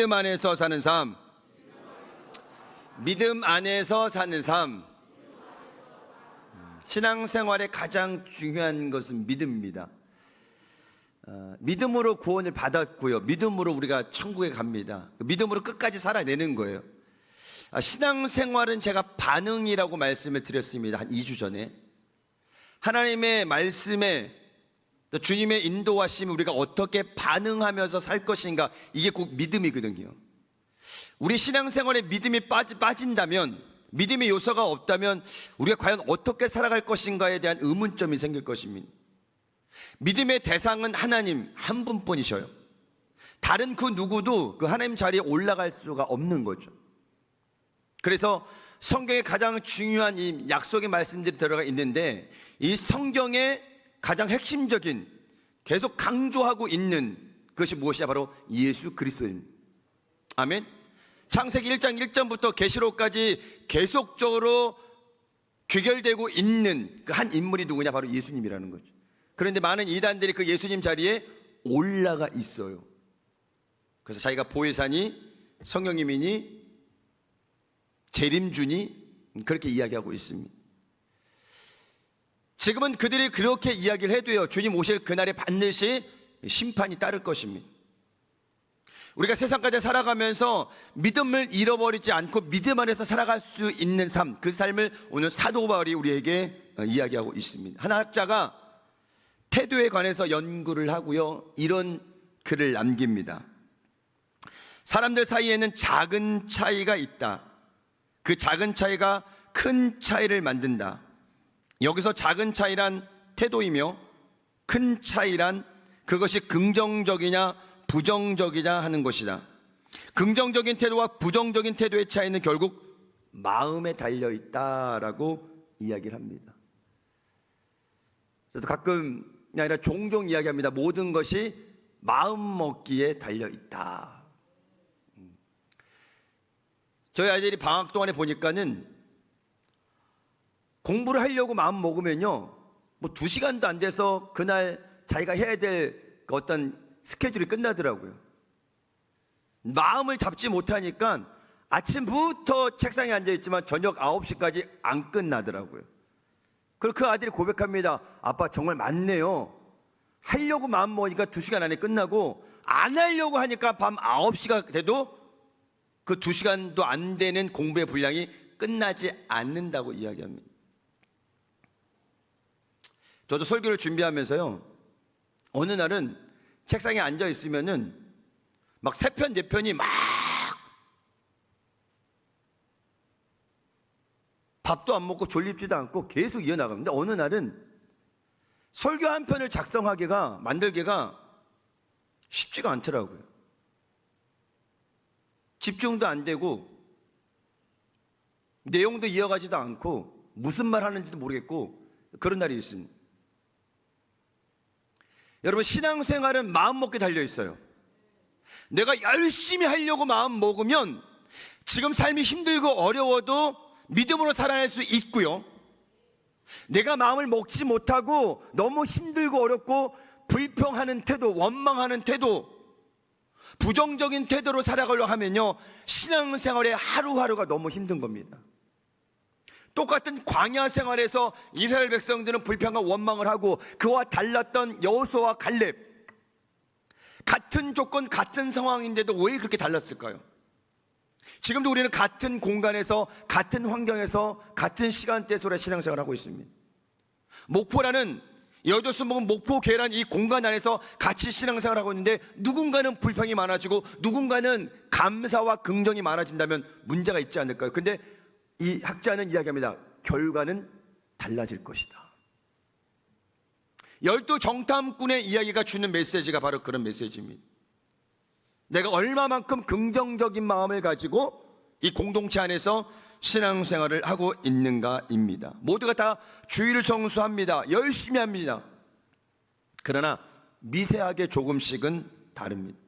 믿음 안에서 사는 삶. 믿음 안에서 사는 삶. 신앙생활의 가장 중요한 것은 믿음입니다. 믿음으로 구원을 받았고요, 믿음으로 우리가 천국에 갑니다. 믿음으로 끝까지 살아내는 거예요. 신앙생활은 제가 반응이라고 말씀을 드렸습니다. 한 2주 전에 하나님의 말씀에 또 주님의 인도하심을 우리가 어떻게 반응하면서 살 것인가, 이게 꼭 믿음이거든요. 우리 신앙생활에 믿음이 빠진다면, 믿음의 요소가 없다면 우리가 과연 어떻게 살아갈 것인가에 대한 의문점이 생길 것입니다. 믿음의 대상은 하나님 한 분뿐이셔요. 다른 그 누구도 그 하나님 자리에 올라갈 수가 없는 거죠. 그래서 성경에 가장 중요한 이 약속의 말씀들이 들어가 있는데, 이 성경의 가장 핵심적인, 계속 강조하고 있는 것이 무엇이냐, 바로 예수 그리스도입니다. 아멘. 창세기 1장 1절부터 계시록까지 계속적으로 귀결되고 있는 그 한 인물이 누구냐, 바로 예수님이라는 거죠. 그런데 많은 이단들이 그 예수님 자리에 올라가 있어요. 그래서 자기가 보혜사니, 성령님이니, 재림주니, 그렇게 이야기하고 있습니다. 지금은 그들이 그렇게 이야기를 해도요, 주님 오실 그날에 반드시 심판이 따를 것입니다. 우리가 세상까지 살아가면서 믿음을 잃어버리지 않고 믿음 안에서 살아갈 수 있는 삶, 그 삶을 오늘 사도 바울이 우리에게 이야기하고 있습니다. 한 학자가 태도에 관해서 연구를 하고요, 이런 글을 남깁니다. 사람들 사이에는 작은 차이가 있다. 그 작은 차이가 큰 차이를 만든다. 여기서 작은 차이란 태도이며, 큰 차이란 그것이 긍정적이냐 부정적이냐 하는 것이다. 긍정적인 태도와 부정적인 태도의 차이는 결국 마음에 달려있다라고 이야기를 합니다. 그래서 가끔 아니라 종종 이야기합니다. 모든 것이 마음 먹기에 달려있다. 저희 아이들이 방학 동안에 보니까는 공부를 하려고 마음 먹으면요, 뭐 2시간도 안 돼서 그날 자기가 해야 될 어떤 스케줄이 끝나더라고요. 마음을 잡지 못하니까 아침부터 책상에 앉아있지만 저녁 9시까지 안 끝나더라고요. 그리고 그 아들이 고백합니다. 아빠 정말 많네요. 하려고 마음 먹으니까 2시간 안에 끝나고, 안 하려고 하니까 밤 9시가 돼도 그 2시간도 안 되는 공부의 분량이 끝나지 않는다고 이야기합니다. 저도 설교를 준비하면서요, 어느 날은 책상에 앉아 있으면은 막 3편 4편이 막 밥도 안 먹고 졸립지도 않고 계속 이어나갑니다. 어느 날은 설교 한 편을 만들기가 쉽지가 않더라고요. 집중도 안 되고 내용도 이어가지도 않고 무슨 말 하는지도 모르겠고, 그런 날이 있습니다. 여러분, 신앙생활은 마음먹기에 달려있어요. 내가 열심히 하려고 마음 먹으면 지금 삶이 힘들고 어려워도 믿음으로 살아낼 수 있고요, 내가 마음을 먹지 못하고 너무 힘들고 어렵고 불평하는 태도, 원망하는 태도, 부정적인 태도로 살아가려고 하면요, 신앙생활의 하루하루가 너무 힘든 겁니다. 똑같은 광야 생활에서 이스라엘 백성들은 불평과 원망을 하고, 그와 달랐던 여호수아와 갈렙, 같은 조건 같은 상황인데도 왜 그렇게 달랐을까요? 지금도 우리는 같은 공간에서, 같은 환경에서, 같은 시간대 속에 신앙생활을 하고 있습니다. 목포라는 여조수목은 목포계란 이 공간 안에서 같이 신앙생활을 하고 있는데, 누군가는 불평이 많아지고 누군가는 감사와 긍정이 많아진다면 문제가 있지 않을까요? 근데 이 학자는 이야기합니다. 결과는 달라질 것이다. 12 정탐꾼의 이야기가 주는 메시지가 바로 그런 메시지입니다. 내가 얼마만큼 긍정적인 마음을 가지고 이 공동체 안에서 신앙생활을 하고 있는가입니다. 모두가 다 주일을 성수합니다. 열심히 합니다. 그러나 미세하게 조금씩은 다릅니다.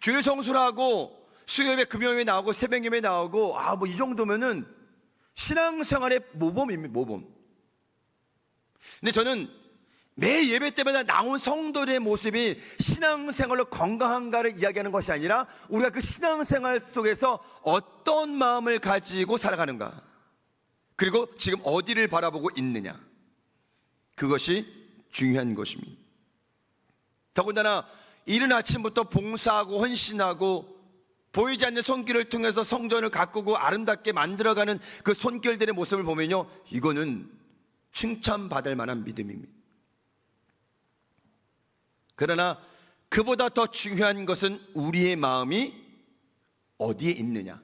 주일 성수를 하고 수요일에 금요일에 나오고 새벽예배 나오고, 뭐 이 정도면은 신앙생활의 모범입니다. 모범. 근데 저는 매 예배 때마다 나온 성도들의 모습이 신앙생활로 건강한가를 이야기하는 것이 아니라 우리가 그 신앙생활 속에서 어떤 마음을 가지고 살아가는가, 그리고 지금 어디를 바라보고 있느냐, 그것이 중요한 것입니다. 더군다나 이른 아침부터 봉사하고 헌신하고 보이지 않는 손길을 통해서 성전을 가꾸고 아름답게 만들어가는 그 손길들의 모습을 보면요, 이거는 칭찬받을 만한 믿음입니다. 그러나 그보다 더 중요한 것은 우리의 마음이 어디에 있느냐,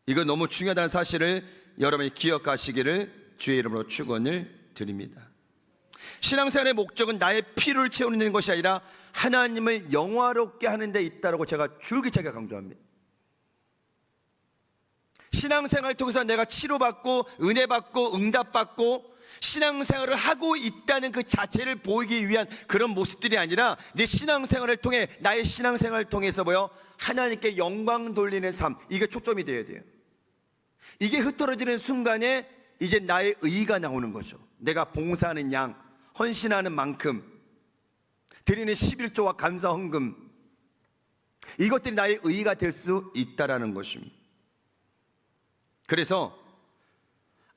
이거 너무 중요하다는 사실을 여러분이 기억하시기를 주의 이름으로 축원을 드립니다. 신앙생활의 목적은 나의 필요를 채우는 것이 아니라 하나님을 영화롭게 하는 데 있다고 제가 줄기차게 강조합니다. 신앙생활을 통해서 내가 치료받고 은혜받고 응답받고 신앙생활을 하고 있다는 그 자체를 보이기 위한 그런 모습들이 아니라 내 신앙생활을 통해, 나의 신앙생활을 통해서 하나님께 영광 돌리는 삶, 이게 초점이 되어야 돼요. 이게 흐트러지는 순간에 이제 나의 의의가 나오는 거죠. 내가 봉사하는 양, 헌신하는 만큼, 드리는 11조와 감사 헌금, 이것들이 나의 의의가 될 수 있다라는 것입니다. 그래서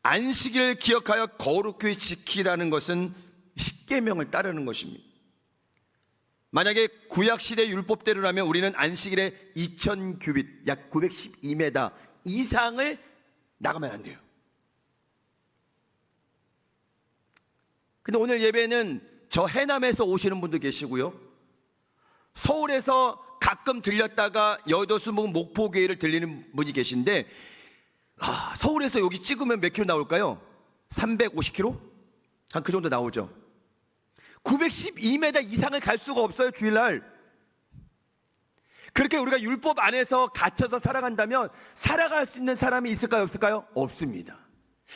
안식일을 기억하여 거룩히 지키라는 것은 십계명을 따르는 것입니다. 만약에 구약시대 율법대로라면 우리는 안식일에 2000규빗, 약 912m 이상을 나가면 안 돼요. 근데 오늘 예배는 저 해남에서 오시는 분도 계시고요, 서울에서 가끔 들렸다가 여의도 목포교회를 들리는 분이 계신데, 서울에서 여기 찍으면 몇 킬로 나올까요? 350km? 한 그 정도 나오죠. 912m 이상을 갈 수가 없어요, 주일날. 그렇게 우리가 율법 안에서 갇혀서 살아간다면 살아갈 수 있는 사람이 있을까요, 없을까요? 없습니다.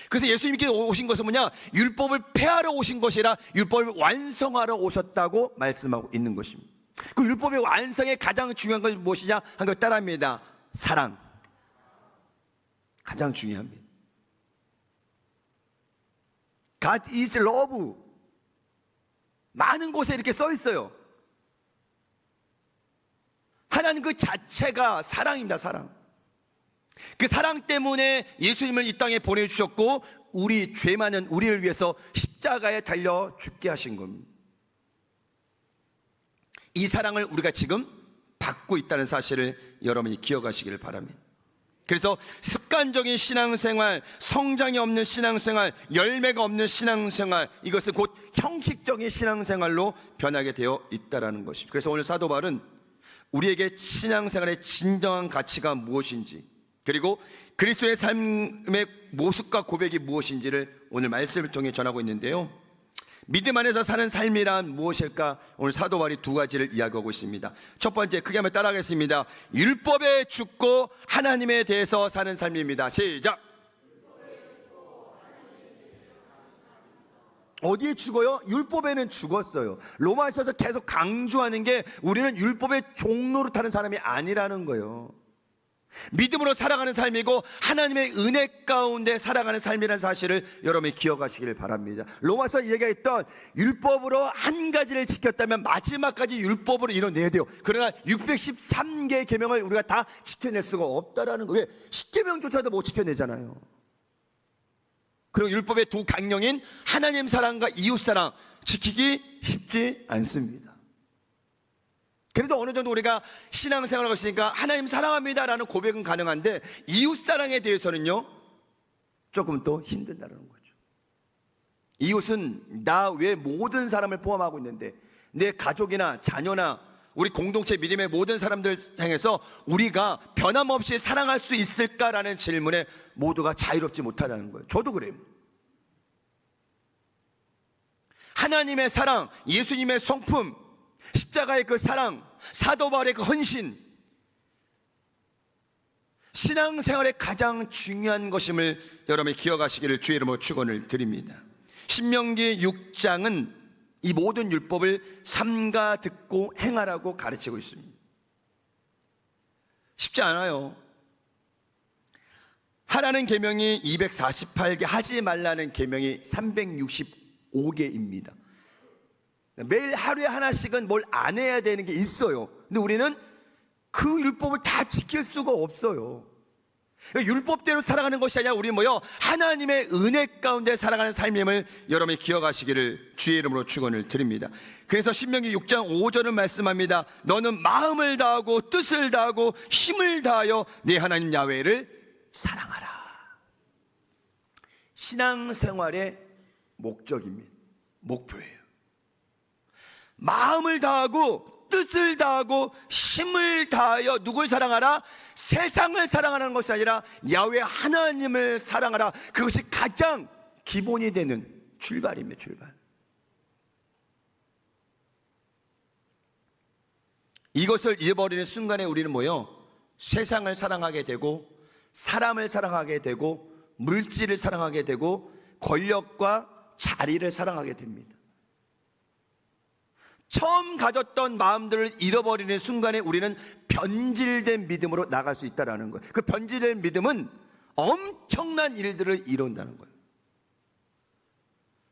그래서 예수님께 오신 것은 뭐냐? 율법을 폐하러 오신 것이 아니라 율법을 완성하러 오셨다고 말씀하고 있는 것입니다. 그 율법의 완성에 가장 중요한 것이 무엇이냐? 한 걸 따라합니다. 사랑. 가장 중요합니다. God is love. 많은 곳에 이렇게 써 있어요. 하나님 그 자체가 사랑입니다. 사랑. 그 사랑 때문에 예수님을 이 땅에 보내주셨고 우리 죄 많은 우리를 위해서 십자가에 달려 죽게 하신 겁니다. 이 사랑을 우리가 지금 받고 있다는 사실을 여러분이 기억하시기를 바랍니다. 그래서 습관적인 신앙생활, 성장이 없는 신앙생활, 열매가 없는 신앙생활, 이것은 곧 형식적인 신앙생활로 변하게 되어 있다는 것입니다. 그래서 오늘 사도 바울은 우리에게 신앙생활의 진정한 가치가 무엇인지, 그리고 그리스도의 삶의 모습과 고백이 무엇인지를 오늘 말씀을 통해 전하고 있는데요, 믿음 안에서 사는 삶이란 무엇일까? 오늘 사도 바울이 두 가지를 이야기하고 있습니다. 첫 번째, 크게 한번 따라하겠습니다. 율법에 죽고 하나님에 대해서 사는 삶입니다. 시작. 어디에 죽어요? 율법에는 죽었어요. 로마서에서 계속 강조하는 게 우리는 율법의 종로로 타는 사람이 아니라는 거예요. 믿음으로 살아가는 삶이고 하나님의 은혜 가운데 살아가는 삶이라는 사실을 여러분이 기억하시길 바랍니다. 로마서 얘기했던 율법으로 한 가지를 지켰다면 마지막까지 율법으로 이뤄내야 돼요. 그러나 613개의 계명을 우리가 다 지켜낼 수가 없다라는 거예요. 왜? 10계명조차도 못 지켜내잖아요. 그리고 율법의 두 강령인 하나님 사랑과 이웃 사랑 지키기 쉽지 않습니다. 그래도 어느 정도 우리가 신앙생활을 하고 있으니까 하나님 사랑합니다라는 고백은 가능한데 이웃사랑에 대해서는요 조금 더 힘든다는 거죠. 이웃은 나 외 모든 사람을 포함하고 있는데 내 가족이나 자녀나 우리 공동체 믿음의 모든 사람들 향해서 우리가 변함없이 사랑할 수 있을까라는 질문에 모두가 자유롭지 못하다는 거예요. 저도 그래요. 하나님의 사랑, 예수님의 성품, 십자가의 그 사랑, 사도 바울의 그 헌신, 신앙생활의 가장 중요한 것임을 여러분이 기억하시기를 주의 이름으로 축원을 드립니다. 신명기 6장은 이 모든 율법을 삼가 듣고 행하라고 가르치고 있습니다. 쉽지 않아요. 하라는 계명이 248개, 하지 말라는 계명이 365개입니다. 매일 하루에 하나씩은 뭘 안 해야 되는 게 있어요. 근데 우리는 그 율법을 다 지킬 수가 없어요. 율법대로 살아가는 것이 아니라 우리 뭐요? 하나님의 은혜 가운데 살아가는 삶임을 여러분이 기억하시기를 주의 이름으로 축원을 드립니다. 그래서 신명기 6장 5절은 말씀합니다. 너는 마음을 다하고 뜻을 다하고 힘을 다하여 네 하나님 야훼를 사랑하라. 신앙생활의 목적입니다. 목표예요. 마음을 다하고 뜻을 다하고 힘을 다하여 누굴 사랑하라? 세상을 사랑하는 것이 아니라 야훼 하나님을 사랑하라. 그것이 가장 기본이 되는 출발입니다. 출발. 이것을 잃어버리는 순간에 우리는 뭐요? 세상을 사랑하게 되고 사람을 사랑하게 되고 물질을 사랑하게 되고 권력과 자리를 사랑하게 됩니다. 처음 가졌던 마음들을 잃어버리는 순간에 우리는 변질된 믿음으로 나갈 수 있다는 거예요. 그 변질된 믿음은 엄청난 일들을 이룬다는 거예요.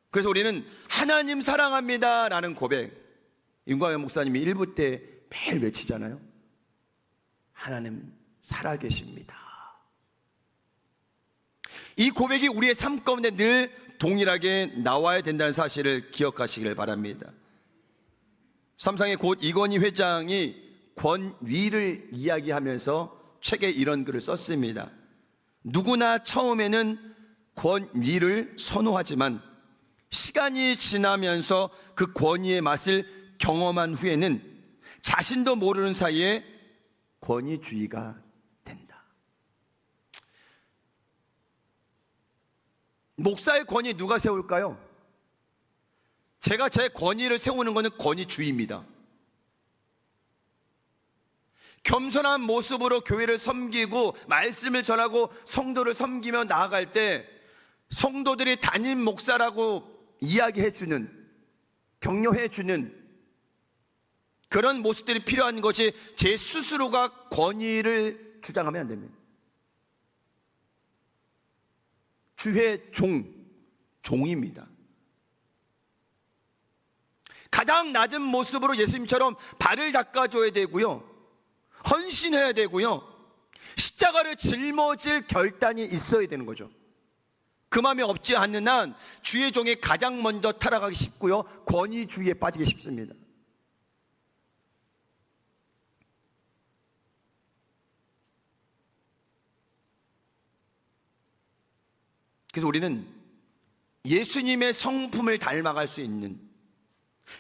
그래서 우리는 하나님 사랑합니다 라는 고백, 윤광현 목사님이 일부 때 매일 외치잖아요. 하나님 살아계십니다. 이 고백이 우리의 삶 가운데 늘 동일하게 나와야 된다는 사실을 기억하시길 바랍니다. 삼상의 곧 이건희 회장이 권위를 이야기하면서 책에 이런 글을 썼습니다. 누구나 처음에는 권위를 선호하지만 시간이 지나면서 그 권위의 맛을 경험한 후에는 자신도 모르는 사이에 권위주의가 된다. 목사의 권위 누가 세울까요? 제가 제 권위를 세우는 것은 권위주의입니다. 겸손한 모습으로 교회를 섬기고 말씀을 전하고 성도를 섬기며 나아갈 때 성도들이 담임 목사라고 이야기해주는, 격려해주는 그런 모습들이 필요한 것이 제 스스로가 권위를 주장하면 안 됩니다. 주의 종입니다. 가장 낮은 모습으로 예수님처럼 발을 닦아줘야 되고요, 헌신해야 되고요, 십자가를 짊어질 결단이 있어야 되는 거죠. 그 마음이 없지 않는 한 주의 종이 가장 먼저 타락하기 쉽고요, 권위주의에 빠지기 쉽습니다. 그래서 우리는 예수님의 성품을 닮아갈 수 있는,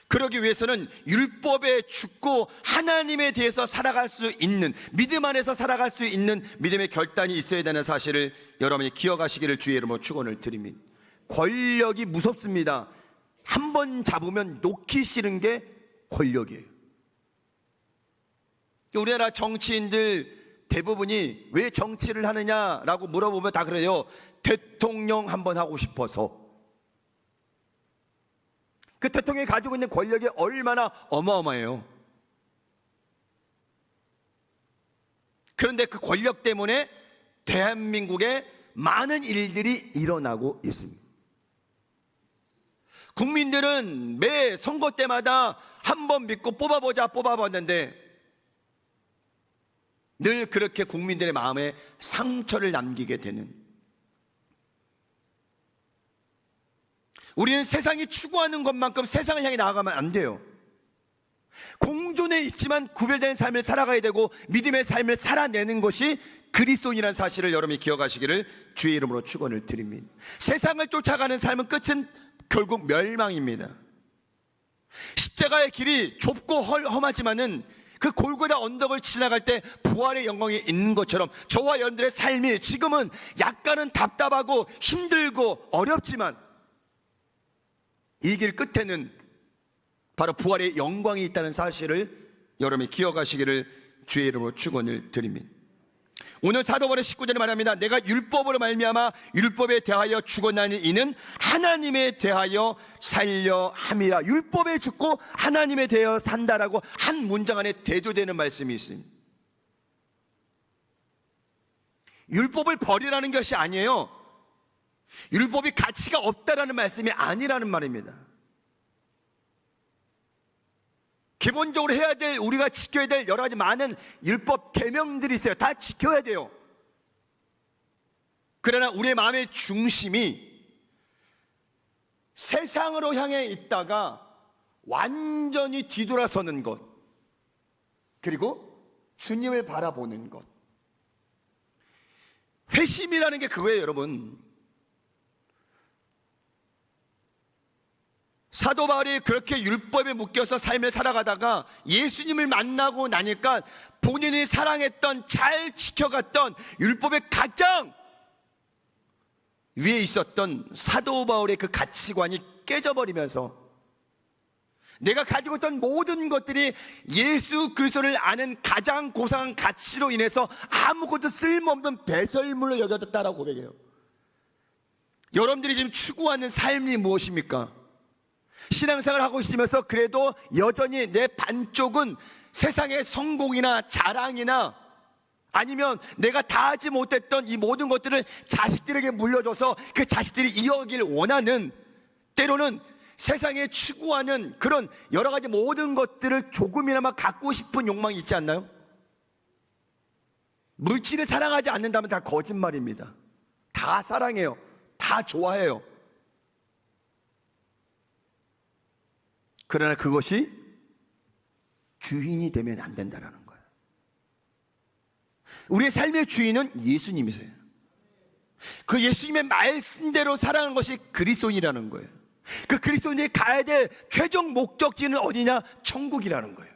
그러기 위해서는 율법에 죽고 하나님에 대해서 살아갈 수 있는, 믿음 안에서 살아갈 수 있는 믿음의 결단이 있어야 되는 사실을 여러분이 기억하시기를 주의 이름으로 축원을 드립니다. 권력이 무섭습니다. 한 번 잡으면 놓기 싫은 게 권력이에요. 우리나라 정치인들 대부분이 왜 정치를 하느냐라고 물어보면 다 그래요. 대통령 한번 하고 싶어서. 그 대통령이 가지고 있는 권력이 얼마나 어마어마해요. 그런데 그 권력 때문에 대한민국에 많은 일들이 일어나고 있습니다. 국민들은 매 선거 때마다 한 번 믿고 뽑아봤는데 늘 그렇게 국민들의 마음에 상처를 남기게 되는, 우리는 세상이 추구하는 것만큼 세상을 향해 나아가면 안 돼요. 공존에 있지만 구별된 삶을 살아가야 되고 믿음의 삶을 살아내는 것이 그리스도인이라는 사실을 여러분이 기억하시기를 주의 이름으로 축원을 드립니다. 세상을 쫓아가는 삶은 끝은 결국 멸망입니다. 십자가의 길이 좁고 험하지만은 그 골고다 언덕을 지나갈 때 부활의 영광이 있는 것처럼 저와 여러분들의 삶이 지금은 약간은 답답하고 힘들고 어렵지만 이 길 끝에는 바로 부활의 영광이 있다는 사실을 여러분이 기억하시기를 주의 이름으로 축원을 드립니다. 오늘 사도벌의 19절에 말합니다. 내가 율법으로 말미암아 율법에 대하여 죽었나니 이는 하나님에 대하여 살려 함이라. 율법에 죽고 하나님에 대하여 산다라고 한 문장 안에 대조되는 말씀이 있습니다. 율법을 버리라는 것이 아니에요. 율법이 가치가 없다라는 말씀이 아니라는 말입니다. 기본적으로 해야 될, 우리가 지켜야 될 여러 가지 많은 율법 계명들이 있어요. 다 지켜야 돼요. 그러나 우리의 마음의 중심이 세상으로 향해 있다가 완전히 뒤돌아서는 것, 그리고 주님을 바라보는 것. 회심이라는 게 그거예요, 여러분. 사도 바울이 그렇게 율법에 묶여서 삶을 살아가다가 예수님을 만나고 나니까 본인이 사랑했던, 잘 지켜갔던 율법의 가장 위에 있었던 사도 바울의 그 가치관이 깨져버리면서 내가 가지고 있던 모든 것들이 예수 그리스도를 아는 가장 고상한 가치로 인해서 아무것도 쓸모없는 배설물로 여겨졌다라고 고백해요. 여러분들이 지금 추구하는 삶이 무엇입니까? 신앙생활을 하고 있으면서 그래도 여전히 내 반쪽은 세상의 성공이나 자랑이나 아니면 내가 다 하지 못했던 이 모든 것들을 자식들에게 물려줘서 그 자식들이 이어가길 원하는, 때로는 세상에 추구하는 그런 여러 가지 모든 것들을 조금이나마 갖고 싶은 욕망이 있지 않나요? 물질을 사랑하지 않는다면 다 거짓말입니다. 다 사랑해요. 다 좋아해요. 그러나 그것이 주인이 되면 안 된다는 거예요. 우리의 삶의 주인은 예수님이세요. 그 예수님의 말씀대로 살아가는 것이 그리스도인이라는 거예요. 그 그리스도인이 가야 될 최종 목적지는 어디냐? 천국이라는 거예요.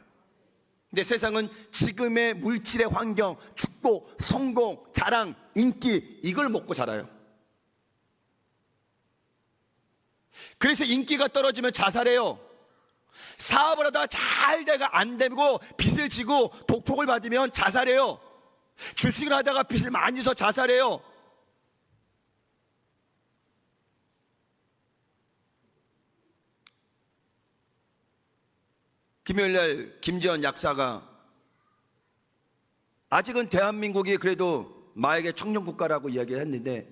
근데 세상은 지금의 물질의 환경, 축복, 성공, 자랑, 인기, 이걸 먹고 살아요. 그래서 인기가 떨어지면 자살해요. 사업을 하다가 잘 되가 안 되고 빚을 지고 독촉을 받으면 자살해요. 주식을 하다가 빚을 많이 져서 자살해요. 김요일날 김지현 약사가 아직은 대한민국이 그래도 마약의 청정국가라고 이야기를 했는데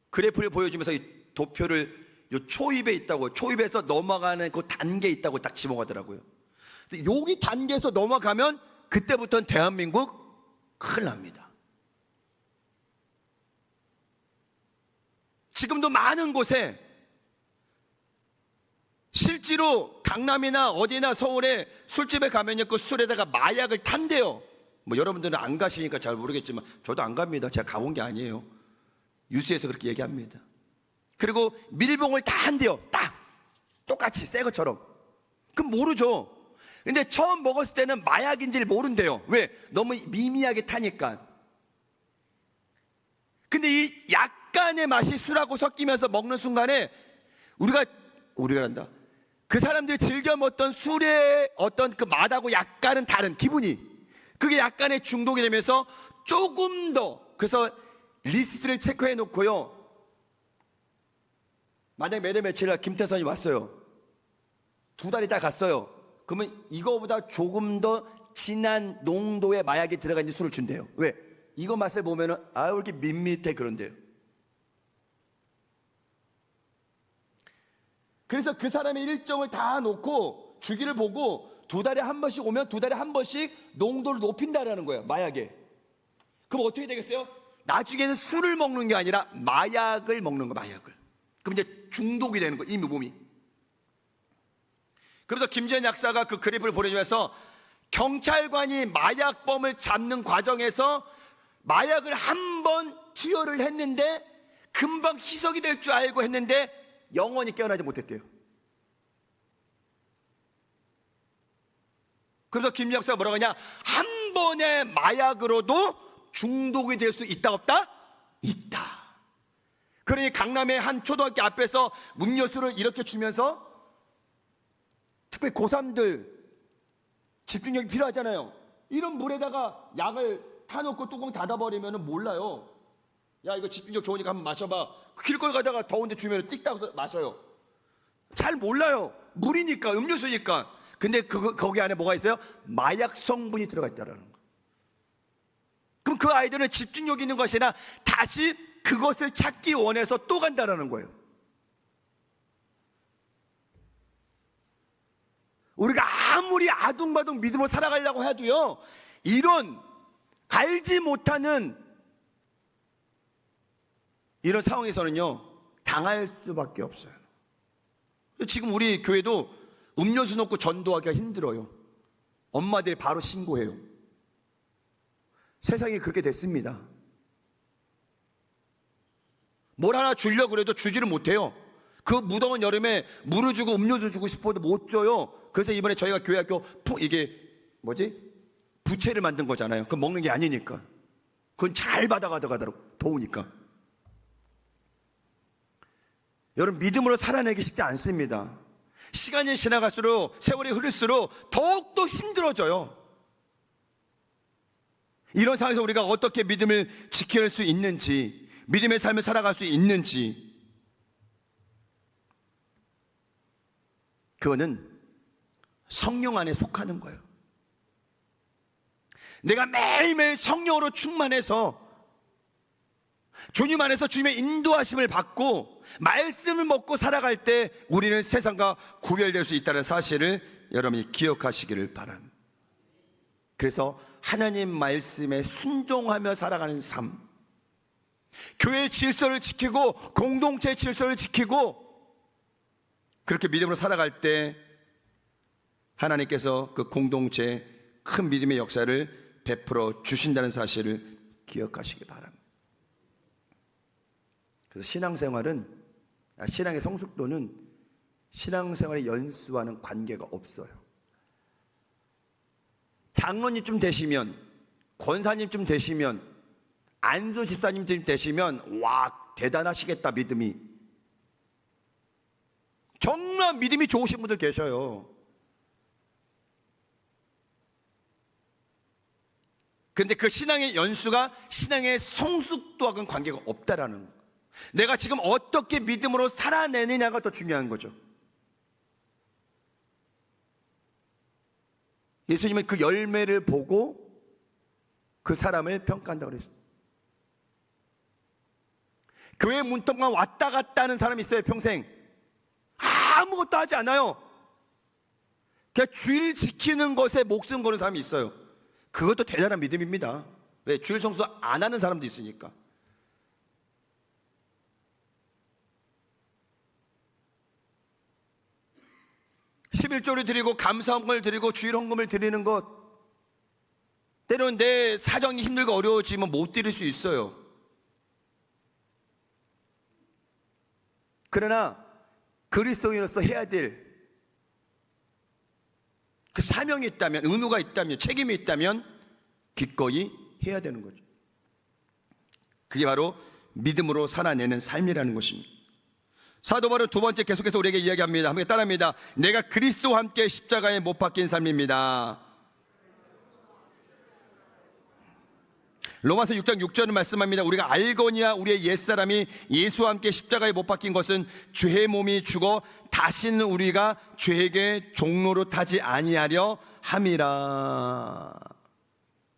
그래프를 보여주면서 이 도표를 요 초입에 있다고, 초입에서 넘어가는 그 단계에 있다고 딱 지목하더라고요. 여기 단계에서 넘어가면 그때부터는 대한민국 큰일 납니다. 지금도 많은 곳에 실제로 강남이나 어디나 서울에 술집에 가면요, 그 술에다가 마약을 탄대요. 뭐 여러분들은 안 가시니까 잘 모르겠지만 저도 안 갑니다. 제가 가본 게 아니에요. 뉴스에서 그렇게 얘기합니다. 그리고 밀봉을 다 한대요. 딱 똑같이 새 것처럼. 그럼 모르죠. 근데 처음 먹었을 때는 마약인지를 모른대요. 왜? 너무 미미하게 타니까. 근데 이 약간의 맛이 술하고 섞이면서 먹는 순간에 우리가 한다. 그 사람들이 즐겨 먹던 술의 어떤 그 맛하고 약간은 다른 기분이, 그게 약간의 중독이 되면서 조금 더, 그래서 리스트를 체크해 놓고요. 만약에 매달 며칠 김태선이 왔어요. 2달 있다 갔어요. 그러면 이거보다 조금 더 진한 농도의 마약이 들어가 있는 술을 준대요. 왜? 이거 맛을 보면은 왜 이렇게 밋밋해, 그런데요. 그래서 그 사람의 일정을 다 놓고 주기를 보고 2달에 한 번씩 오면 2달에 한 번씩 농도를 높인다라는 거예요, 마약에. 그럼 어떻게 되겠어요? 나중에는 술을 먹는 게 아니라 마약을 먹는 거, 마약을. 그럼 이제 중독이 되는 거예요, 이미 몸이. 그래서 김지현 약사가 그 그래프를 보내주면서 경찰관이 마약범을 잡는 과정에서 마약을 한 번 투여를 했는데 금방 희석이 될 줄 알고 했는데 영원히 깨어나지 못했대요. 그래서 김 약사가 뭐라고 하냐? 한 번의 마약으로도 중독이 될 수 있다, 없다? 있다. 그러니 강남의 한 초등학교 앞에서 음료수를 이렇게 주면서 특별히 고3들 집중력이 필요하잖아요. 이런 물에다가 약을 타놓고 뚜껑 닫아버리면 몰라요. 야, 이거 집중력 좋으니까 한번 마셔봐. 길거리 가다가 더운데 주면 띡딱 마셔요. 잘 몰라요. 물이니까, 음료수니까. 근데 거기 안에 뭐가 있어요? 마약 성분이 들어가 있다는 거. 그럼 그 아이들은 집중력 있는 것이 아니라 다시 그것을 찾기 원해서 또 간다는 거예요. 우리가 아무리 아둥바둥 믿음으로 살아가려고 해도요, 이런 알지 못하는 이런 상황에서는요, 당할 수밖에 없어요. 지금 우리 교회도 음료수 놓고 전도하기가 힘들어요. 엄마들이 바로 신고해요. 세상이 그렇게 됐습니다. 뭘 하나 주려고 그래도 주지를 못해요. 그 무더운 여름에 물을 주고 음료수 주고 싶어도 못 줘요. 그래서 이번에 저희가 교회학교 이게 부채를 만든 거잖아요. 그건 먹는 게 아니니까. 그건 잘 받아가도록 더우니까. 여러분, 믿음으로 살아내기 쉽지 않습니다. 시간이 지나갈수록, 세월이 흐를수록 더욱더 힘들어져요. 이런 상황에서 우리가 어떻게 믿음을 지킬 수 있는지, 믿음의 삶을 살아갈 수 있는지, 그거는 성령 안에 속하는 거예요. 내가 매일매일 성령으로 충만해서 주님 안에서 주님의 인도하심을 받고 말씀을 먹고 살아갈 때 우리는 세상과 구별될 수 있다는 사실을 여러분이 기억하시기를 바랍니다. 그래서 하나님 말씀에 순종하며 살아가는 삶, 교회의 질서를 지키고 공동체의 질서를 지키고 그렇게 믿음으로 살아갈 때 하나님께서 그 공동체에 큰 믿음의 역사를 베풀어 주신다는 사실을 기억하시기 바랍니다. 그래서 신앙의 성숙도는 신앙생활의 연수와는 관계가 없어요. 장로님쯤 되시면, 권사님쯤 되시면, 안수 집사님쯤 되시면 와, 대단하시겠다. 믿음이 정말 믿음이 좋으신 분들 계셔요. 그런데 그 신앙의 연수가 신앙의 성숙도와는 관계가 없다라는 거예요. 내가 지금 어떻게 믿음으로 살아내느냐가 더 중요한 거죠. 예수님은 그 열매를 보고 그 사람을 평가한다고 그랬어요. 교회 문턱만 왔다 갔다 하는 사람이 있어요. 평생 아무것도 하지 않아요. 그냥 주일 지키는 것에 목숨 거는 사람이 있어요. 그것도 대단한 믿음입니다. 왜? 주일 성수 안 하는 사람도 있으니까. 십일조를 드리고 감사헌금을 드리고 주일 헌금을 드리는 것, 때로는 내 사정이 힘들고 어려워지면 못 드릴 수 있어요. 그러나 그리스도인으로서 해야 될 그 사명이 있다면, 의무가 있다면, 책임이 있다면 기꺼이 해야 되는 거죠. 그게 바로 믿음으로 살아내는 삶이라는 것입니다. 사도 바울은 두 번째 계속해서 우리에게 이야기합니다. 함께 따라합니다. 내가 그리스도와 함께 십자가에 못 박힌 삶입니다. 로마서 6장 6절은 말씀합니다. 우리가 알거니와 우리의 옛사람이 예수와 함께 십자가에 못 박힌 것은 죄의 몸이 죽어 다시는 우리가 죄에게 종로로 타지 아니하려 함이라.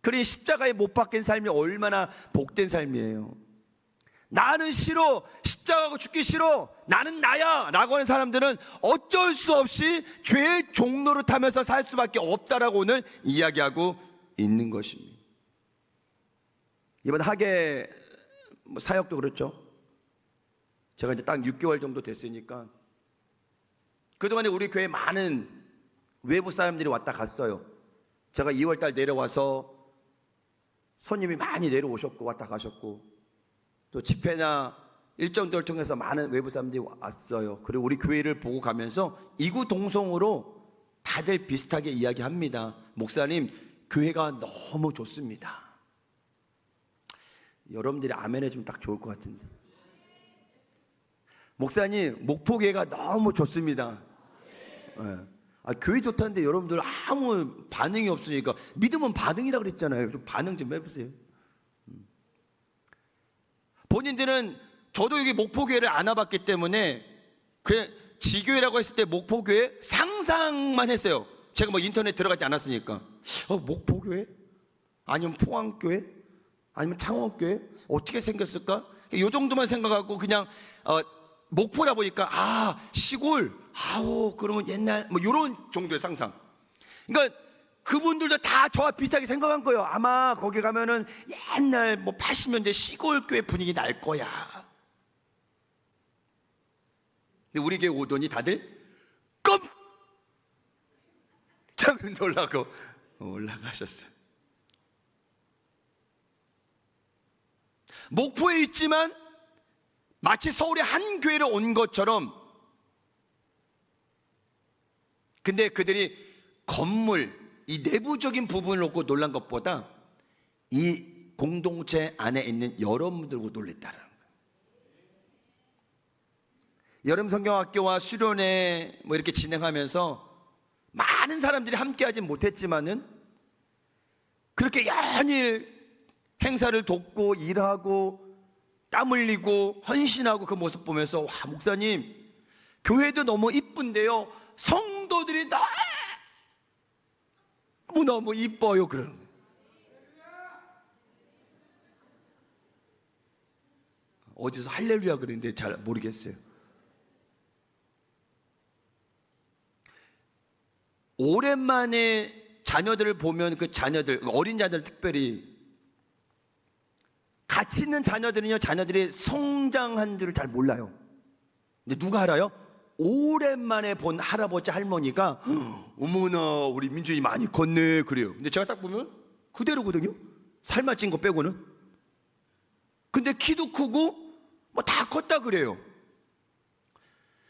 그러니 십자가에 못 박힌 삶이 얼마나 복된 삶이에요. 나는 싫어, 십자가하고 죽기 싫어, 나는 나야 라고 하는 사람들은 어쩔 수 없이 죄의 종로를 타면서 살 수밖에 없다라고 오늘 이야기하고 있는 것입니다. 이번 하계 사역도 그렇죠. 제가 이제 딱 6개월 정도 됐으니까 그동안에 우리 교회에 많은 외부 사람들이 왔다 갔어요. 제가 2월달 내려와서 손님이 많이 내려오셨고 왔다 가셨고, 또 집회나 일정들을 통해서 많은 외부 사람들이 왔어요. 그리고 우리 교회를 보고 가면서 이구동성으로 다들 비슷하게 이야기합니다. 목사님, 교회가 너무 좋습니다. 여러분들이 아멘 해주면 딱 좋을 것 같은데. 목사님, 목포교회가 너무 좋습니다. 네. 교회 좋다는데 여러분들 아무 반응이 없으니까, 믿음은 반응이라 그랬잖아요. 좀 반응 좀 해보세요. 본인들은, 저도 여기 목포교회를 안 와봤기 때문에 그냥 지교회라고 했을 때 목포교회 상상만 했어요. 제가 뭐 인터넷 들어가지 않았으니까. 목포교회? 아니면 포항교회? 아니면 창원교회? 어떻게 생겼을까? 이 정도만 생각하고 그냥 목포라 보니까 시골, 아우 그러면 옛날 뭐 이런 정도의 상상. 그러니까 그분들도 다 저와 비슷하게 생각한 거예요. 아마 거기 가면은 옛날 뭐 80년대 시골 교회 분위기 날 거야. 근데 우리 교회 오더니 다들 깜짝 놀라고 올라가셨어요. 목포에 있지만 마치 서울의 한 교회로 온 것처럼, 근데 그들이 건물, 이 내부적인 부분을 놓고 놀란 것보다 이 공동체 안에 있는 여러분들 보고 놀랬다는 거예요. 여름 성경학교와 수련회 뭐 이렇게 진행하면서 많은 사람들이 함께하지 못했지만은 그렇게 연일 행사를 돕고 일하고 땀 흘리고 헌신하고 그 모습 보면서, 와, 목사님 교회도 너무 이쁜데요, 성도들이 너무 이뻐요. 그러는 거예요. 어디서 할렐루야 그랬는데 잘 모르겠어요. 오랜만에 자녀들을 보면 그 자녀들, 어린 자녀들 특별히 같이 있는 자녀들은요, 자녀들이 성장한 줄을 잘 몰라요. 근데 누가 알아요? 오랜만에 본 할아버지 할머니가 어머나 우리 민준이 많이 컸네 그래요. 근데 제가 딱 보면 그대로거든요. 살만 찐 거 빼고는. 근데 키도 크고 뭐 다 컸다 그래요.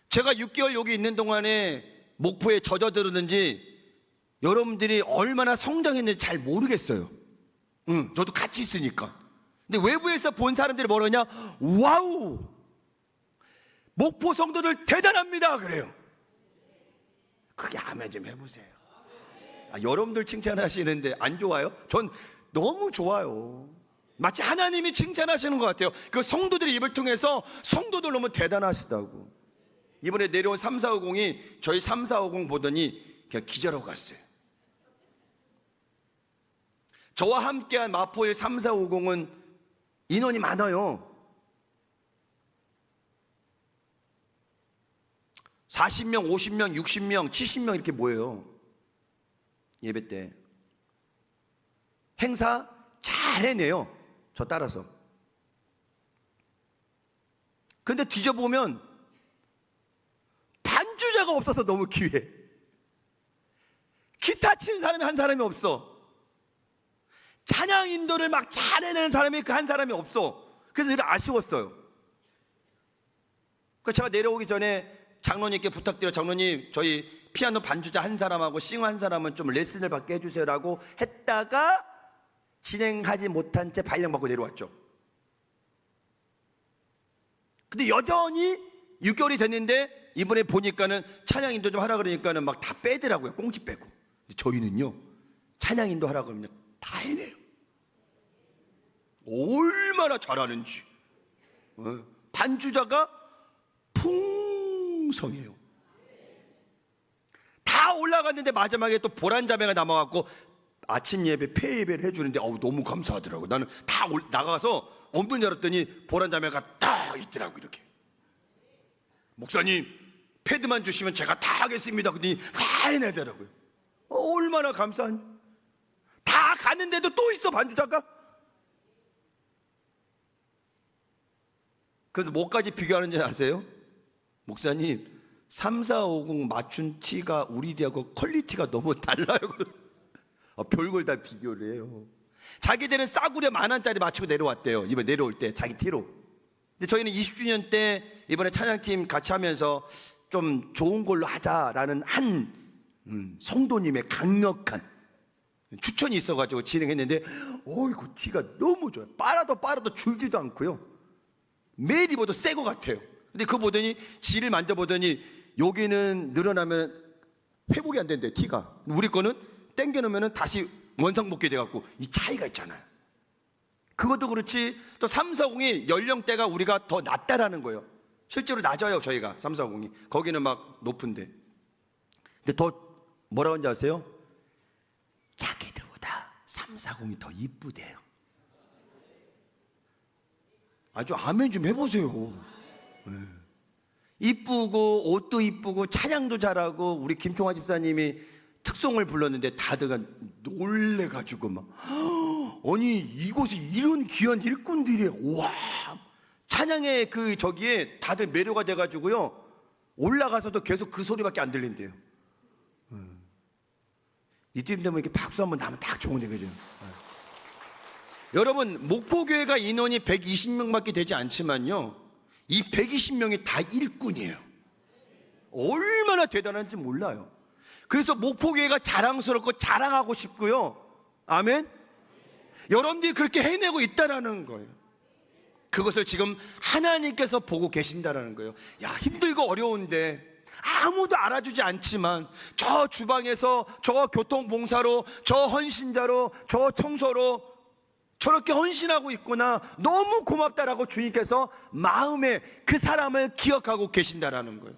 제가 6개월 여기 있는 동안에 목포에 젖어들었는지 여러분들이 얼마나 성장했는지 잘 모르겠어요. 저도 같이 있으니까. 근데 외부에서 본 사람들이 뭐라냐? 와우, 목포 성도들 대단합니다 그래요. 그게 아멘 좀 해보세요. 여러분들 칭찬하시는데 안 좋아요? 전 너무 좋아요. 마치 하나님이 칭찬하시는 것 같아요. 그 성도들의 입을 통해서 성도들 너무 대단하시다고. 이번에 내려온 3450이 저희 3450 보더니 그냥 기절하고 갔어요. 저와 함께한 마포일 3450은 인원이 많아요. 40명, 50명, 60명, 70명 이렇게 모여요. 예배 때. 행사 잘 해내요. 저 따라서. 근데 뒤져보면 반주자가 없어서 너무 귀해. 기타 치는 사람이 한 사람이 없어. 찬양 인도를 막 잘 해내는 사람이 그 한 사람이 없어. 그래서 이렇게 아쉬웠어요. 그래서 제가 내려오기 전에 장로님께 부탁드려, 장로님 저희 피아노 반주자 한 사람하고 싱어 한 사람은 좀 레슨을 받게 해주세요라고 했다가 진행하지 못한 채 발령받고 내려왔죠. 근데 여전히 6개월이 됐는데 이번에 보니까는 찬양 인도 좀 하라 그러니까는 막 다 빼더라고요. 꽁지 빼고. 저희는요, 찬양 인도 하라 그러면 다 해내요. 얼마나 잘하는지. 반주자가 풍성해요. 다 올라갔는데 마지막에 또 보란 자매가 남아갖고 아침 예배, 폐 예배를 해주는데 너무 감사하더라고. 나는 다 나가서 엉덩이 열었더니 보란 자매가 딱 있더라고. 이렇게, 목사님 패드만 주시면 제가 다 하겠습니다. 그랬더니 다 해내더라고요. 얼마나 감사한지. 다 갔는데도 또 있어 반주자가. 그래서 뭐까지 비교하는지 아세요? 목사님 3450 맞춘 티가 우리 대하고 퀄리티가 너무 달라요. 별걸 다 비교를 해요. 자기들은 싸구려 10,000원짜리 맞추고 내려왔대요. 이번에 내려올 때 자기 티로. 근데 저희는 20주년 때 이번에 찬양팀 같이 하면서 좀 좋은 걸로 하자라는 한 성도님의 강력한 추천이 있어가지고 진행했는데, 어이구 티가 너무 좋아요. 빨아도 줄지도 않고요. 매일 입어도 새 거 같아요. 근데 그거 보더니 질을 만져보더니 여기는 늘어나면 회복이 안 된대, 티가. 우리 거는 땡겨놓으면 다시 원상복귀 돼갖고 이 차이가 있잖아요. 그것도 그렇지, 또 340이 연령대가 우리가 더 낮다라는 거예요. 실제로 낮아요. 저희가 340이 거기는 막 높은데. 근데 더 뭐라고 하는지 아세요? 자기들보다 340이 더 이쁘대요. 아주 아멘 좀 해보세요. 네. 이쁘고 옷도 이쁘고 찬양도 잘하고 우리 김총화 집사님이 특송을 불렀는데 다들 놀래가지고 막 아니 이곳에 이런 귀한 일꾼들이 와 찬양의 그 저기에 다들 매료가 돼가지고요 올라가서도 계속 그 소리밖에 안 들린대요. 이쯤 되면 이렇게 박수 한번 나면 딱 좋은데 그죠? 여러분 목포교회가 인원이 120명밖에 되지 않지만요 이 120명이 다 일꾼이에요. 얼마나 대단한지 몰라요. 그래서 목포교회가 자랑스럽고 자랑하고 싶고요. 아멘. 여러분들이 그렇게 해내고 있다라는 거예요. 그것을 지금 하나님께서 보고 계신다라는 거예요. 야 힘들고 어려운데 아무도 알아주지 않지만 저 주방에서 저 교통봉사로 저 헌신자로 저 청소로 저렇게 헌신하고 있구나 너무 고맙다라고 주님께서 마음에 그 사람을 기억하고 계신다라는 거예요.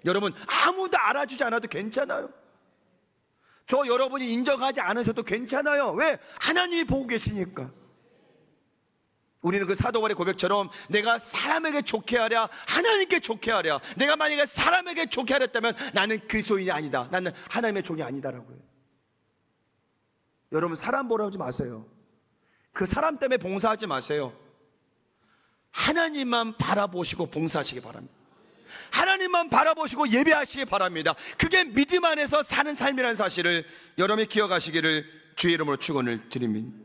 여러분 아무도 알아주지 않아도 괜찮아요. 저 여러분이 인정하지 않으셔도 괜찮아요. 왜? 하나님이 보고 계시니까. 우리는 그 사도 바울의 고백처럼 내가 사람에게 좋게 하랴 하나님께 좋게 하랴 내가 만약에 사람에게 좋게 하렸다면 나는 그리스도인이 아니다. 나는 하나님의 종이 아니다라고요. 여러분 사람 보라 하지 마세요. 그 사람 때문에 봉사하지 마세요. 하나님만 바라보시고 봉사하시기 바랍니다. 하나님만 바라보시고 예배하시기 바랍니다. 그게 믿음 안에서 사는 삶이라는 사실을 여러분이 기억하시기를 주의 이름으로 축원을 드립니다.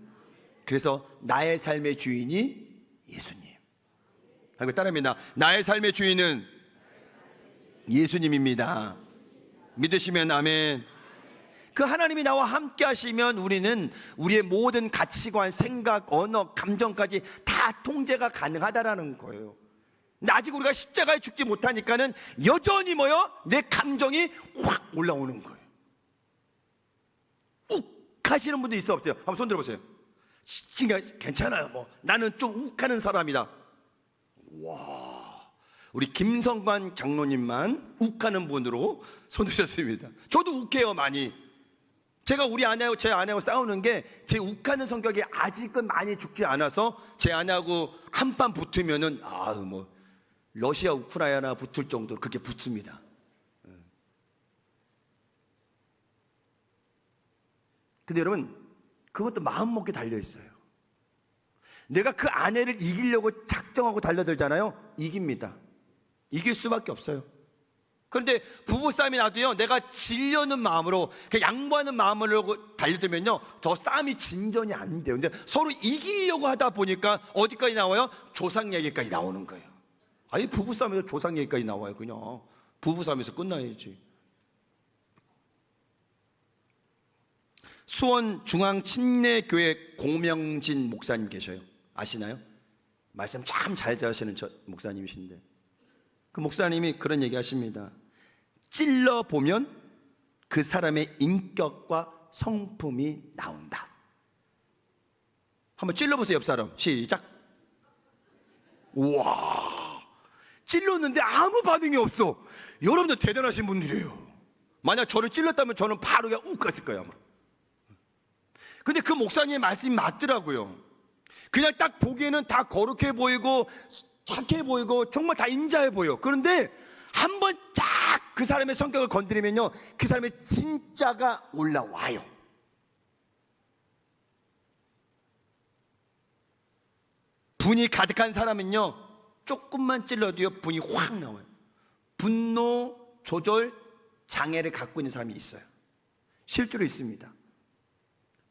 그래서 나의 삶의 주인이 예수님. 하고 따라합니다. 나의 삶의 주인은 예수님입니다. 믿으시면 아멘. 그 하나님이 나와 함께 하시면 우리는 우리의 모든 가치관, 생각, 언어, 감정까지 다 통제가 가능하다라는 거예요. 근데 아직 우리가 십자가에 죽지 못하니까는 여전히 뭐요? 내 감정이 확 올라오는 거예요. 욱 하시는 분도 있어 없어요? 한번 손 들어보세요. 괜찮아요. 뭐 나는 좀 욱하는 사람이다. 와, 우리 김성관 장로님만 욱하는 분으로 손 드셨습니다. 저도 욱해요 많이. 제가 우리 아내하고 제 아내하고 싸우는 게 제 욱하는 성격이 아직은 많이 죽지 않아서 제 아내하고 한판 붙으면은 뭐 러시아 우크라이나 붙을 정도로 그렇게 붙습니다. 근데 여러분 그것도 마음먹기에 달려있어요. 내가 그 아내를 이기려고 작정하고 달려들잖아요. 이깁니다. 이길 수밖에 없어요. 그런데 부부싸움이 나도요 내가 지려는 마음으로 양보하는 마음으로 달려들면요 더 싸움이 진전이 안 돼요. 근데 서로 이기려고 하다 보니까 어디까지 나와요? 조상 얘기까지 나오는 거예요. 아니 부부싸움에서 조상 얘기까지 나와요. 그냥 부부싸움에서 끝나야지. 수원중앙침례교회 공명진 목사님 계셔요. 아시나요? 말씀 참 잘 하시는 목사님이신데 그 목사님이 그런 얘기 하십니다. 찔러보면 그 사람의 인격과 성품이 나온다. 한번 찔러보세요. 옆 사람 시작. 우와, 찔렀는데 아무 반응이 없어. 여러분들 대단하신 분들이에요. 만약 저를 찔렀다면 저는 바로 그냥 욱 갔을 거예요 아마. 근데 그 목사님의 말씀이 맞더라고요. 그냥 딱 보기에는 다 거룩해 보이고 착해 보이고 정말 다 인자해 보여. 그런데 한번 딱 그 사람의 성격을 건드리면요 그 사람의 진짜가 올라와요. 분이 가득한 사람은요 조금만 찔러도요 분이 확 나와요. 분노 조절 장애를 갖고 있는 사람이 있어요. 실제로 있습니다.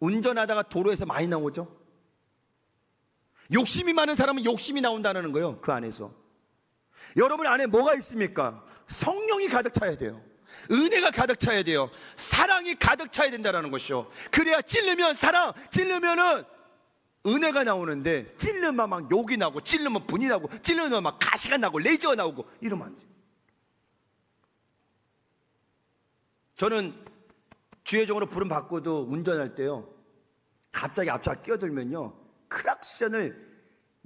운전하다가 도로에서 많이 나오죠. 욕심이 많은 사람은 욕심이 나온다는 거예요. 그 안에서 여러분 안에 뭐가 있습니까? 성령이 가득 차야 돼요. 은혜가 가득 차야 돼요. 사랑이 가득 차야 된다는 것이요. 그래야 찔르면 사랑, 찔르면은 은혜가 나오는데 찔르면 막 욕이 나고 찔르면 분이 나고 찔르면 막 가시가 나고 레이저가 나오고 이러면 안 돼요. 저는 주의종으로 부름 받고도 운전할 때요 갑자기 앞차가 끼어들면요 크락션을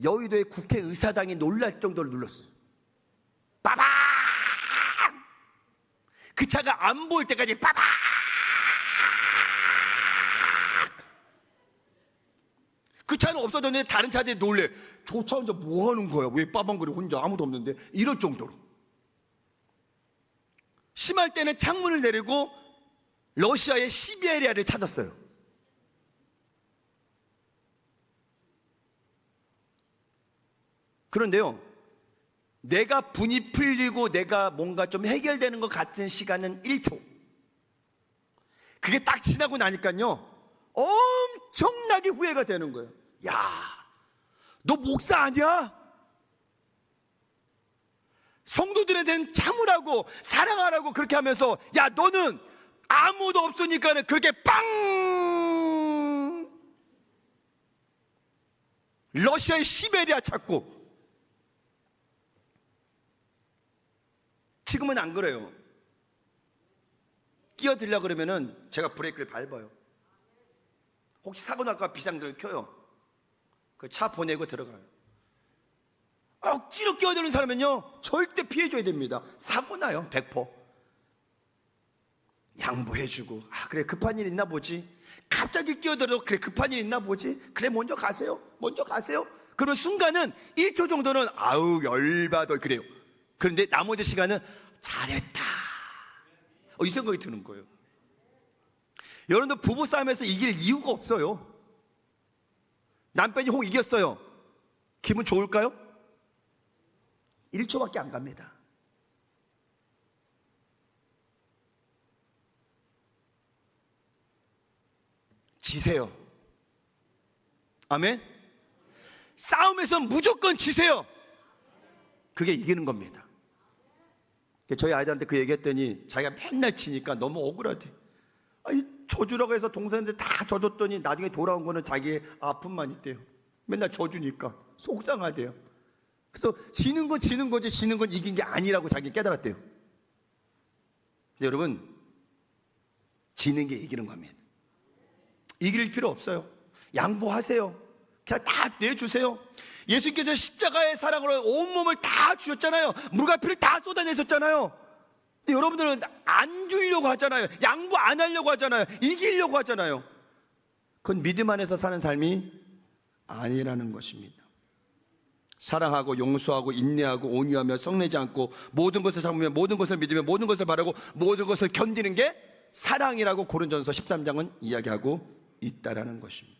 여의도의 국회의사당이 놀랄 정도로 눌렀어요. 빠방! 그 차가 안 보일 때까지 빠방! 그 차는 없어졌는데 다른 차들이 놀래. 저 차 혼자 뭐 하는 거야? 왜 빠방거려 혼자 아무도 없는데? 이럴 정도로. 심할 때는 창문을 내리고 러시아의 시베리아를 찾았어요. 그런데요, 내가 분이 풀리고 내가 뭔가 좀 해결되는 것 같은 시간은 1초. 그게 딱 지나고 나니까요, 엄청나게 후회가 되는 거예요. 야, 너 목사 아니야? 성도들한테는 참으라고, 사랑하라고 그렇게 하면서, 야, 너는 아무도 없으니까는 그렇게 빵! 러시아의 시베리아 찾고. 지금은 안 그래요. 끼어들려고 그러면은 제가 브레이크를 밟아요. 혹시 사고 날까 비상등을 켜요. 그 차 보내고 들어가요. 억지로 끼어드는 사람은요, 절대 피해줘야 됩니다. 사고 나요, 100%. 양보해주고, 아, 그래, 급한 일 있나 보지. 갑자기 끼어들어, 그래, 급한 일 있나 보지. 그래, 먼저 가세요. 먼저 가세요. 그러면 순간은 1초 정도는 아우, 열받아, 그래요. 그런데 나머지 시간은 잘했다, 이 생각이 드는 거예요. 여러분들 부부싸움에서 이길 이유가 없어요. 남편이 혹 이겼어요. 기분 좋을까요? 1초밖에 안 갑니다. 지세요. 아멘? 싸움에서 무조건 지세요. 그게 이기는 겁니다. 저희 아이들한테 그 얘기했더니 자기가 맨날 치니까 너무 억울하대. 아니, 져주라고 해서 동생들 다 져줬더니 나중에 돌아온 거는 자기의 아픔만 있대요. 맨날 져주니까 속상하대요. 그래서 지는 건 지는 거지, 지는 건 이긴 게 아니라고 자기 깨달았대요. 근데 여러분, 지는 게 이기는 겁니다. 이길 필요 없어요. 양보하세요. 그냥 다 내주세요. 예수님께서 십자가의 사랑으로 온몸을 다 주셨잖아요. 물과 피를 다 쏟아내셨잖아요. 근데 여러분들은 안 주려고 하잖아요. 양보 안 하려고 하잖아요. 이기려고 하잖아요. 그건 믿음 안에서 사는 삶이 아니라는 것입니다. 사랑하고 용서하고 인내하고 온유하며 썩내지 않고 모든 것을 참으며 모든 것을 믿으며 모든 것을 바라고 모든 것을 견디는 게 사랑이라고 고린도전서 13장은 이야기하고 있다라는 것입니다.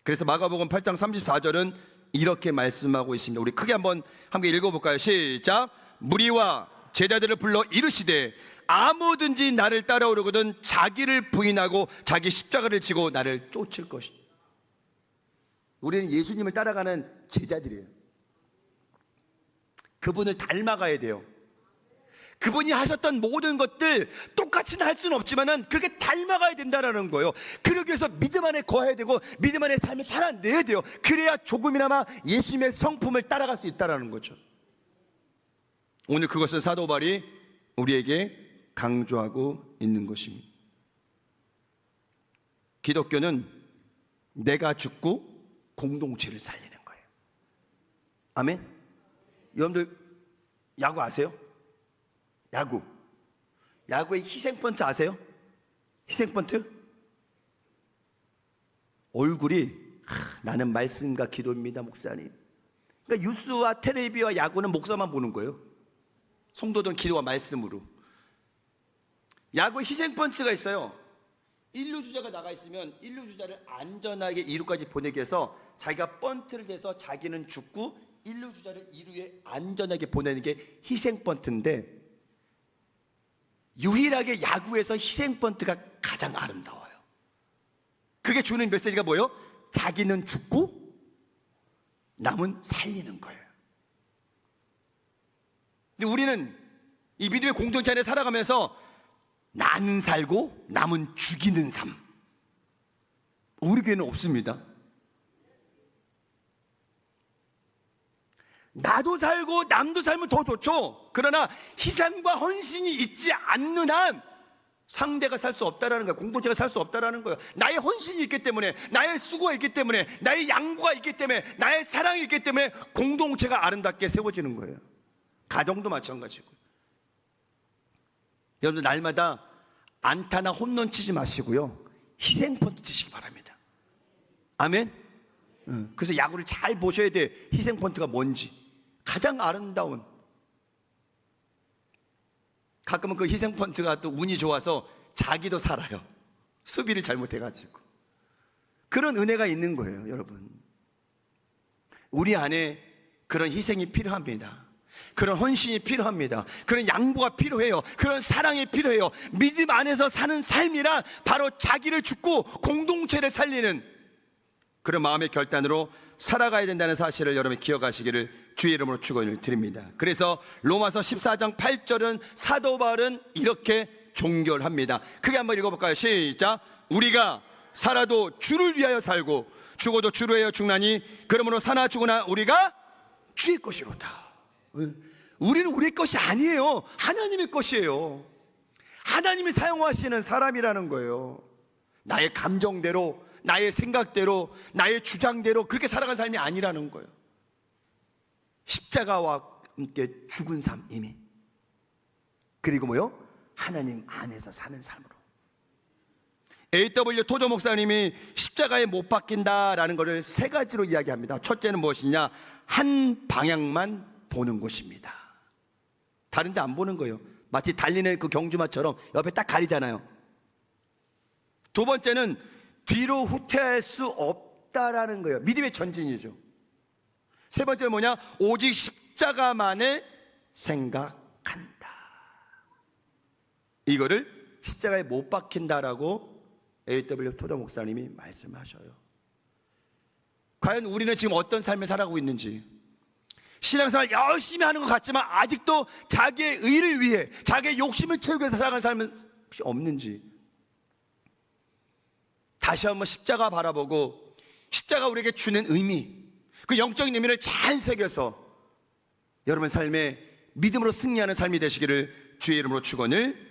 그래서 마가복음 8장 34절은 이렇게 말씀하고 있습니다. 우리 크게 한번 함께 읽어볼까요? 시작. 무리와 제자들을 불러 이르시되 아무든지 나를 따라오려거든 자기를 부인하고 자기 십자가를 지고 나를 쫓을 것이다. 우리는 예수님을 따라가는 제자들이에요. 그분을 닮아가야 돼요. 그분이 하셨던 모든 것들 똑같이는 할 수는 없지만은 그렇게 닮아가야 된다는 거예요. 그러기 위해서 믿음 안에 거해야 되고 믿음 안에 삶을 살아내야 돼요. 그래야 조금이나마 예수님의 성품을 따라갈 수 있다는 거죠. 오늘 그것을 사도 바울이 우리에게 강조하고 있는 것입니다. 기독교는 내가 죽고 공동체를 살리는 거예요. 아멘. 여러분들 야구 아세요? 야구의 희생펀트 아세요? 희생펀트? 얼굴이 나는 말씀과 기도입니다, 목사님. 그러니까 뉴스와 텔레비와 야구는 목사만 보는 거예요. 성도들은 기도와 말씀으로. 야구의 희생펀트가 있어요. 1루 주자가 나가 있으면 1루 주자를 안전하게 2루까지 보내기 위해서 자기가 번트를 해서 자기는 죽고 1루 주자를 2루에 안전하게 보내는 게 희생번트인데, 유일하게 야구에서 희생번트가 가장 아름다워요. 그게 주는 메시지가 뭐예요? 자기는 죽고 남은 살리는 거예요. 근데 우리는 이 믿음의 공동체 안에 살아가면서 나는 살고 남은 죽이는 삶, 우리 교회는 없습니다. 나도 살고 남도 살면 더 좋죠. 그러나 희생과 헌신이 있지 않는 한 상대가 살 수 없다라는 거예요. 공동체가 살 수 없다라는 거예요. 나의 헌신이 있기 때문에, 나의 수고가 있기 때문에, 나의 양보가 있기 때문에, 나의 사랑이 있기 때문에 공동체가 아름답게 세워지는 거예요. 가정도 마찬가지고. 여러분들 날마다 안타나 홈런 치지 마시고요, 희생펀트 치시기 바랍니다. 아멘. 그래서 야구를 잘 보셔야 돼. 희생펀트가 뭔지. 가장 아름다운 가끔은 그 희생펀트가 또 운이 좋아서 자기도 살아요. 수비를 잘못해가지고. 그런 은혜가 있는 거예요, 여러분. 우리 안에 그런 희생이 필요합니다. 그런 헌신이 필요합니다. 그런 양보가 필요해요. 그런 사랑이 필요해요. 믿음 안에서 사는 삶이란 바로 자기를 죽고 공동체를 살리는 그런 마음의 결단으로 살아가야 된다는 사실을 여러분 기억하시기를 주의 이름으로 축원을 드립니다. 그래서 로마서 14장 8절은 사도 바울은 이렇게 종결합니다. 크게 한번 읽어볼까요? 시작. 우리가 살아도 주를 위하여 살고 죽어도 주를 위하여 죽나니 그러므로 사나 죽으나 우리가 주의 것이로다. 우리는 우리의 것이 아니에요. 하나님의 것이에요. 하나님이 사용하시는 사람이라는 거예요. 나의 감정대로, 나의 생각대로, 나의 주장대로 그렇게 살아간 삶이 아니라는 거예요. 십자가와 함께 죽은 삶 이미. 그리고 뭐요? 하나님 안에서 사는 삶으로. A.W. 토저 목사님이 십자가에 못 박힌다라는 것을 세 가지로 이야기합니다. 첫째는 무엇이냐? 한 방향만 보는 것입니다. 다른 데 안 보는 거예요. 마치 달리는 그 경주마처럼 옆에 딱 가리잖아요. 두 번째는 뒤로 후퇴할 수 없다라는 거예요. 믿음의 전진이죠. 세 번째는 뭐냐? 오직 십자가만을 생각한다. 이거를 십자가에 못 박힌다라고 A.W. 토저 목사님이 말씀하셔요. 과연 우리는 지금 어떤 삶을 살아가고 있는지, 신앙생활 열심히 하는 것 같지만 아직도 자기의 의를 위해, 자기의 욕심을 채우기 위해서 살아가는 삶은 혹시 없는지 다시 한번 십자가 바라보고 십자가 우리에게 주는 의미, 그 영적인 의미를 잘 새겨서 여러분 삶에 믿음으로 승리하는 삶이 되시기를 주의 이름으로 축원을